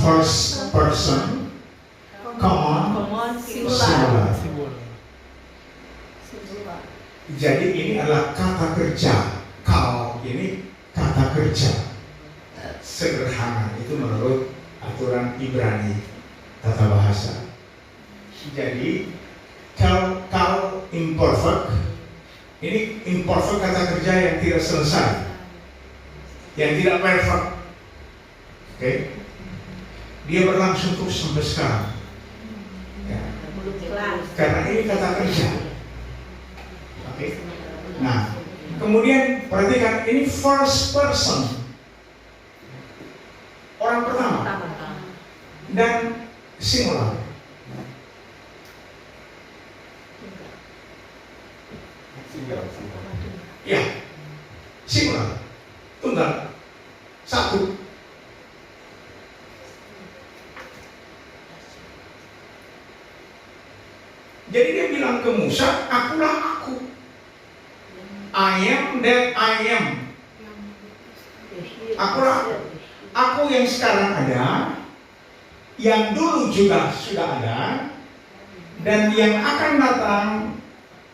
first person common singular. Jadi ini adalah kata kerja. Kalau ini kata kerja sederhana itu menurut aturan Ibrani tata bahasa. Jadi kalau imperfect ini imperfect kata kerja yang tidak selesai, yang tidak perfect. Oke, dia berlangsung terus sampai sekarang. Ya. Karena ini kata kerja. Oke. Nah, kemudian perhatikan ini first person, orang pertama dan singular. Ya, singular, tunggal, satu. Jadi dia bilang ke Musa, akulah aku. I am that I am. Akulah aku yang sekarang ada, yang dulu juga sudah ada, dan yang akan datang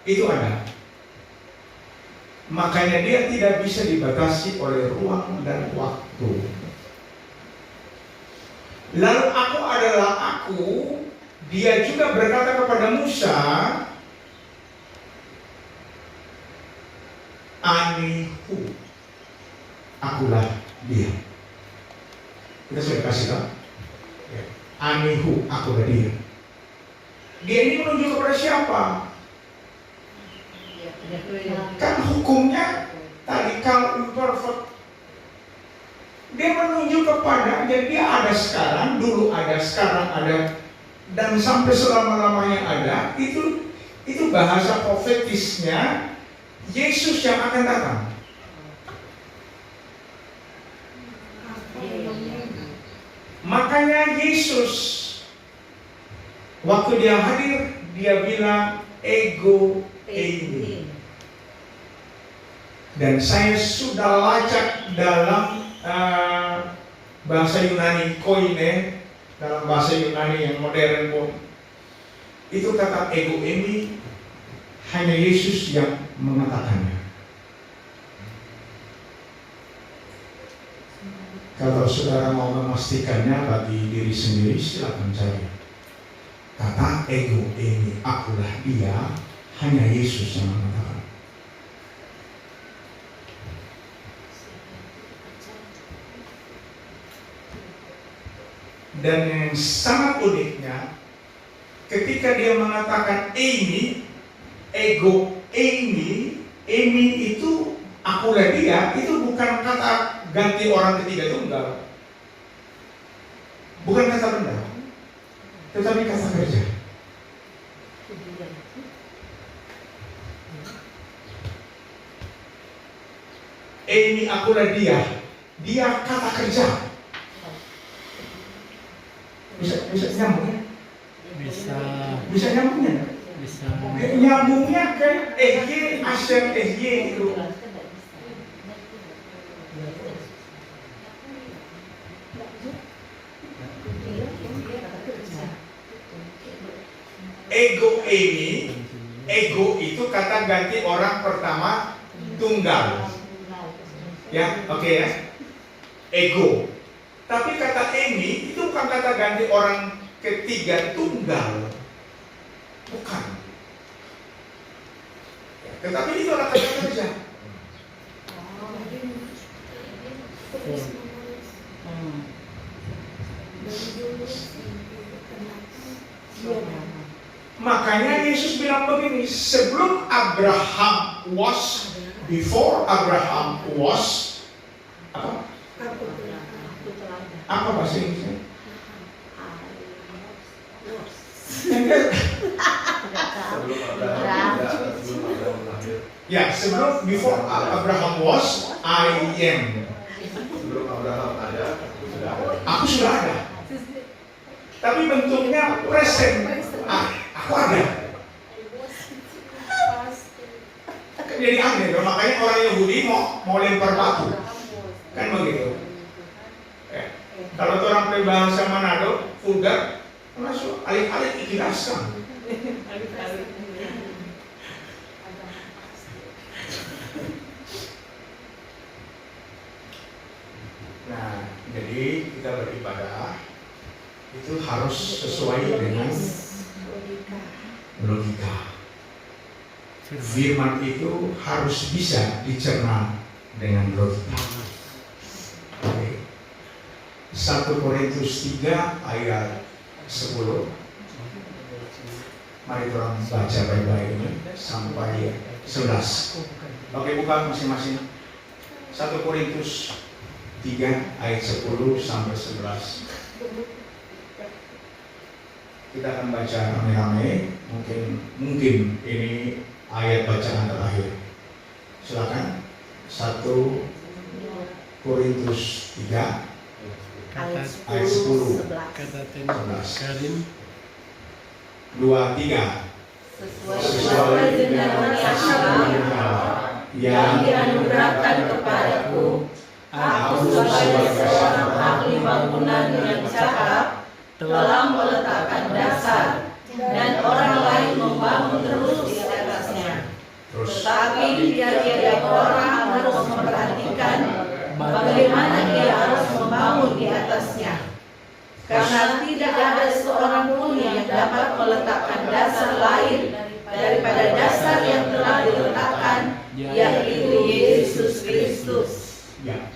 itu ada. Makanya dia tidak bisa dibatasi oleh ruang dan waktu. Lalu aku adalah aku. Dia juga berkata kepada Musa, Anihu, akulah dia. Kita sudah kasih tahu. Anihu, akulah dia. Dia ini menunjuk kepada siapa? Kan hukumnya tadi kalau imperfect, dia menunjuk kepada, jadi dia ada sekarang, dulu ada, sekarang ada, dan sampai selama-lamanya ada. Itu bahasa profetisnya Yesus yang akan datang. Makanya Yesus waktu dia hadir, dia bilang ego eimi. Dan saya sudah lacak dalam bahasa Yunani koine, dalam bahasa Yunani yang modern pun itu kata ego eimi hanya Yesus yang mengatakannya. Kalau saudara mau memastikannya bagi diri sendiri, silakan cari. Kata ego eimi, akulah dia, hanya Yesus yang mengatakan. Dan yang sangat uniknya, ketika dia mengatakan eimi, ego eimi, eimi itu akulah dia, itu bukan kata ganti orang ketiga tunggal, bukan kata benda, tetapi kata kerja. Eimi akulah dia, dia kata kerja. Bisa nyambung ya? Bisa nyambungnya? Bisa. Nyambungnya kan EY, Asher, EY itu. Ego ini, ego itu kata ganti orang pertama tunggal. Ya, oke ya. Ego. Tapi kata ini itu bukan kata ganti orang ketiga tunggal. Bukan. Tetapi itu adalah kata kerja. Makanya Yesus bilang begini, sebelum Abraham was, before Abraham was, apa bahasa Inggrisnya? Ya, sebelum before Abraham was, I am. Sebelum Abraham ada, Aku sudah ada. Tapi bentuknya present. Aku ada. Jadi aneh, makanya orang Yahudi mau lempar batu, kan begitu. Kalau orang berbahasa Manado, vulgar, langsung alih-alih dijelaskan. Nah, jadi kita beribadah itu harus sesuai dengan logika. Firman itu harus bisa dicerna dengan logika. Oke. 1 Korintus 3 ayat 10. Mari kita baca baik-baik ini sampai 11. Oke, buka masing-masing. 1 Korintus 3 ayat 10 sampai 11. Kita akan baca rame-rame. Mungkin ini ayat bacaan terakhir. Silakan. 1 Korintus 3 ayat 10 Kata 11. Karim 2, 3. Sesuai dengan yang dianugerahkan kepadaku, aku sebagai seorang ahli bangunan yang cakap telah meletakkan dasar, dan orang lain membangun terus di atasnya. Tetapi tiap-tiap orang harus memperhatikan bagaimana dia harus membangun di atasnya. Karena tidak ada seorang pun yang dapat meletakkan dasar lain daripada dasar yang telah diletakkan, yaitu Yesus Kristus. Ya.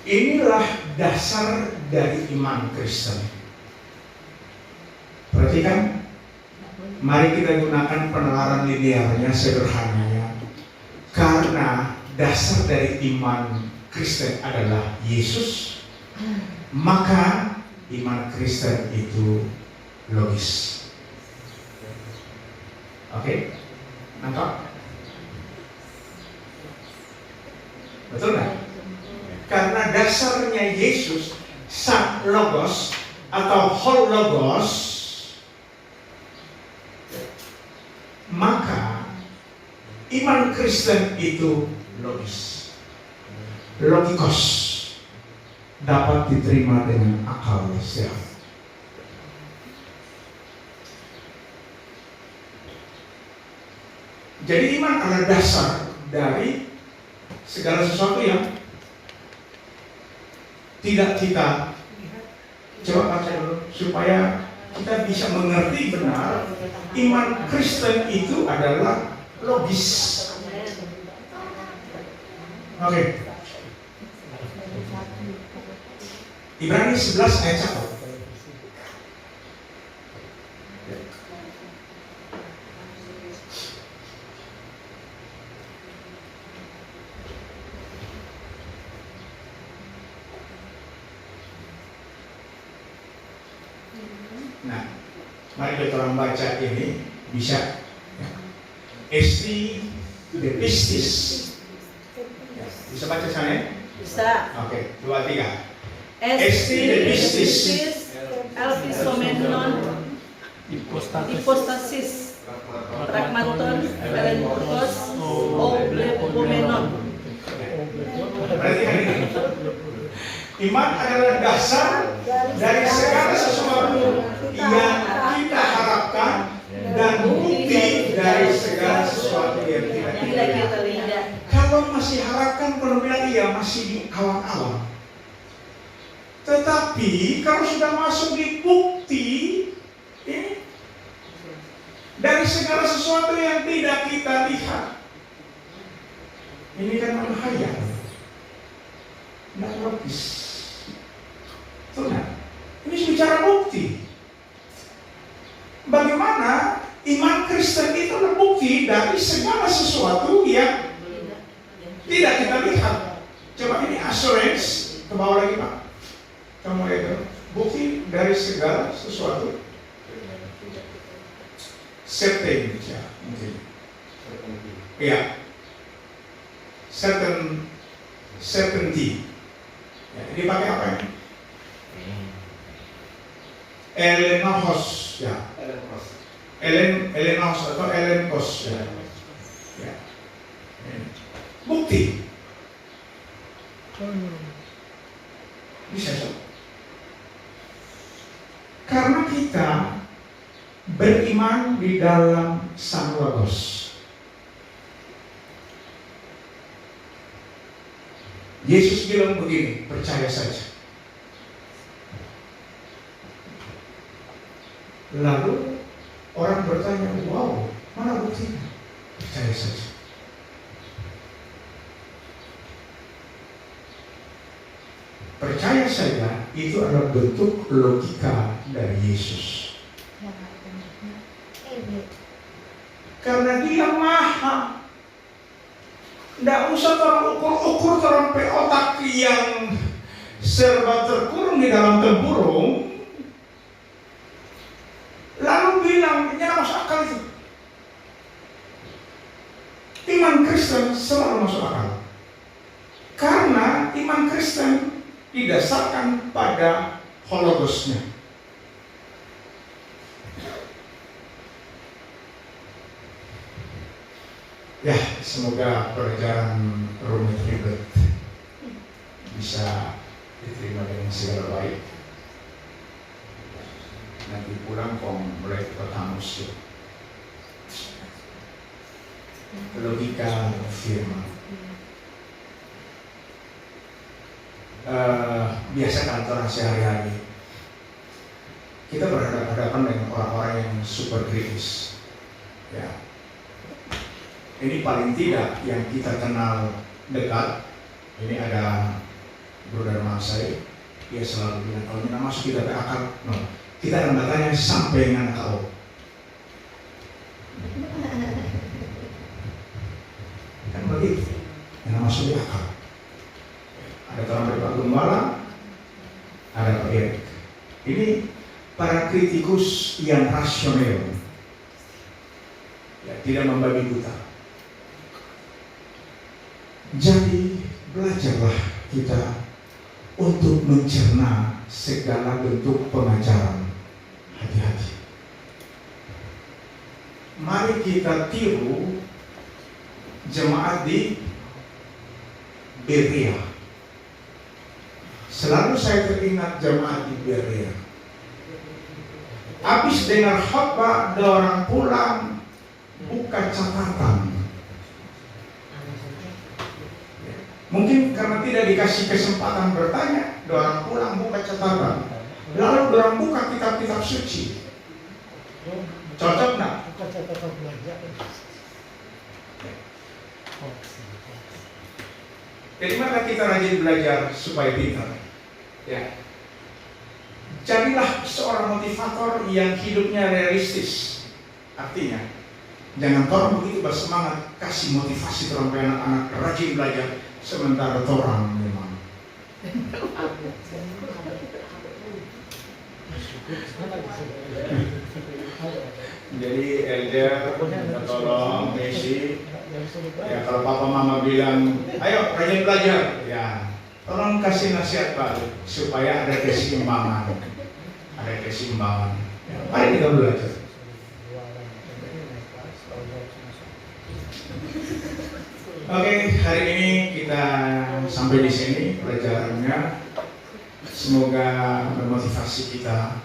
Inilah dasar dari iman Kristen. Perhatikan, mari kita gunakan penalaran linearnya, sederhananya. Karena dasar dari iman Kristen adalah Yesus, maka iman Kristen itu logis. Oke? Nangkap? Betul nggak? Karena dasarnya Yesus, sang logos atau whole logos, maka iman Kristen itu logis, logikos, dapat diterima dengan akal sehat. Jadi iman adalah dasar dari segala sesuatu yang tidak kita coba baca dulu supaya kita bisa mengerti benar iman Kristen itu adalah logis. Oke. Ibrani 11 ayat 1. Nah, mari kita orang baca ini bisa. Esti de pistis. Ya, bisa baca sana? Bisa. Oke, 2, 3. Esti de pistis, elpisomenon, hypostasis, pragmaton, elentos, oblepomenon. Perhatikan ini. Iman adalah dasar dari segala sesuatu yang kita harapkan dan bukti dari segala sesuatu yang tidak kita lihat. Kalau masih harapkan, kalau bilang iya masih di awal-awal. Tetapi kalau sudah masuk di bukti ini dari segala sesuatu yang tidak kita lihat, ini kan berbahaya, tidak logis. Betul. Ini bicara bukti. Bagaimana iman Kristen itu terbukti dari segala sesuatu yang tidak kita lihat. Coba ini assurance, ke bawah lagi Pak. Kamu lihat bukti dari segala sesuatu. Certain, ya mungkin. Ya, certainty. Ya, ini pakai apa ini? Elenos, ya. Elenos atau elenkos, ya. Ya. Bukti. Bisa so. Karena kita beriman di dalam Sang Logos. Yesus bilang begini, percaya saja. Lalu orang bertanya, wow, mana buktinya? Percaya saja. Percaya saja itu adalah bentuk logika dari Yesus. Karena Dia maha. Tidak usah orang ukur-ukur sampai otak yang serba terkurung di dalam tempurung. Lalu bilang, ini masuk akal itu. Iman Kristen selalu masuk akal. Karena iman Kristen didasarkan pada hologosnya. Ya, semoga pelajaran rumit ribet bisa diterima dengan segala baik. Nanti pulang kong mulai bertamus logika firman. Biasa kantor sehari-hari kita berhadapan dengan orang-orang yang super kritis. Ya. Ini paling tidak yang kita kenal dekat. Ini ada Brother Mansai, dia selalu bilang kalau kita masuk kita ke akal, no. Kita akan bertanya sampai dengan kau. Kan begitu, yang masuk di akal. Ada orang dari Pak Gembala, ada Pak Erik. Ini para kritikus yang rasional, ya, tidak membabi buta. Jadi belajarlah kita untuk mencerna segala bentuk pengajaran. Hati-hati. Mari kita tiru jemaat di Berea. Selalu saya teringat jemaat di Berea. Habis dengar khotbah, ada orang pulang buka catatan. Mungkin karena tidak dikasih kesempatan bertanya, orang pulang buka catatan. Lalu orang buka kitab-kitab suci. Cocok nggak? Jadi maka kita rajin belajar supaya pintar. Ya. Jadilah seorang motivator yang hidupnya realistis. Artinya, jangan orang begitu bersemangat kasih motivasi terhadap anak-anak rajin belajar. Sementara orang memang jadi elder tolong Messi ya, kalau papa mama bilang ayo rajin belajar ya, tolong kasih nasihat balik supaya ada keseimbangan ya, mari kita belajar. Oke, hari ini kita sampai di sini pelajarannya. Semoga memotivasi kita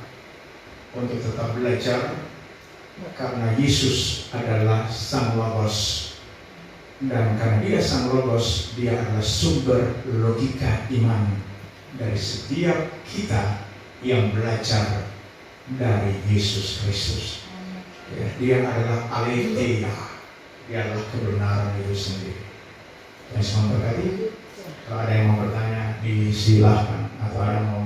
untuk tetap belajar karena Yesus adalah Sang Logos, dan karena Dia Sang Logos, Dia adalah sumber logika iman dari setiap kita yang belajar dari Yesus Kristus. Ya, Dia adalah aletheia, Dia adalah kebenaran itu sendiri. Dan semua berkati, kalau ada yang mau bertanya, disilahkan, atau ada yang mau